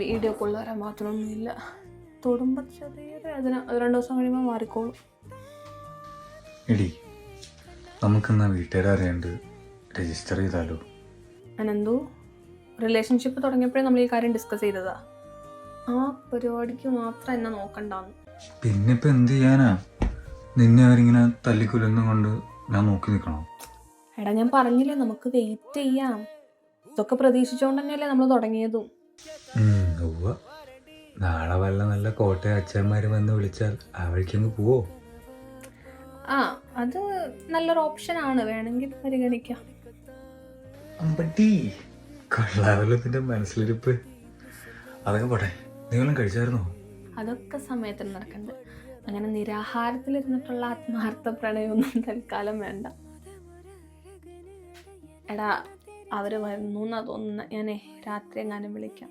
Video call വരാൻ മാത്രമൊന്നുമില്ല. തൊടുമ്പോൾ ചെറിയ വേദന, അത് 2 ദിവസം കഴിയുമ്പോൾ മാറിക്കോളും. എടി നമുക്കെന്നാ വീട്ടുകാരെ അറിയാണ്ട് രജിസ്റ്റർ ചെയ്താലോ? അനന്തു, റിലേഷൻഷിപ്പ് തുടങ്ങിയപ്പോഴേ നമ്മൾ ഈ കാര്യം ഡിസ്കസ് ചെയ്തതാ. ആ പരിപാടിക്ക് മാത്രം എന്നെ നോക്കണ്ടാന്ന്. പിന്നെ ഇപ്പം എന്ത് ചെയ്യാനാ? നിന്നെ അവരിങ്ങനെ തല്ലിക്കൊല്ലുന്നും കൊണ്ട് ഞാൻ നോക്കി നിൽക്കണോ? എടാ, ഞാൻ പറഞ്ഞില്ലേ നമുക്ക് വെയിറ്റ് ചെയ്യാം. ഇതൊക്കെ പ്രതീക്ഷിച്ചുകൊണ്ട് തന്നെയല്ലേ നമ്മൾ തുടങ്ങിയതും. നാളെ വല്ല നല്ല കോട്ടയ അച്ഛന്മാർ വന്ന് വിളിച്ചാൽ ആ വഴിക്കങ്ങ് പോവോ? അത് നല്ലൊരു ഓപ്ഷനാണ്, വേണമെങ്കിൽ പരിഗണിക്കാം. അമ്പട്ടി കൊള്ളാമല്ലോ നിന്റെ മനസ്സിലിരിപ്പ്. അതൊക്കെ പോട്ടെ, നിങ്ങളും കഴിച്ചായിരുന്നോ? അതൊക്കെ സമയത്തിന് നടക്കണ്ട്. അങ്ങനെ നിരാഹാരത്തിലിരുന്നിട്ടുള്ള ആത്മാർത്ഥ പ്രണയമൊന്നും തൽക്കാലം വേണ്ട. എടാ, അവർ വരുന്നു എന്നാ തോന്നുന്നത്. ഞാനേ രാത്രി എങ്ങാനും വിളിക്കാം.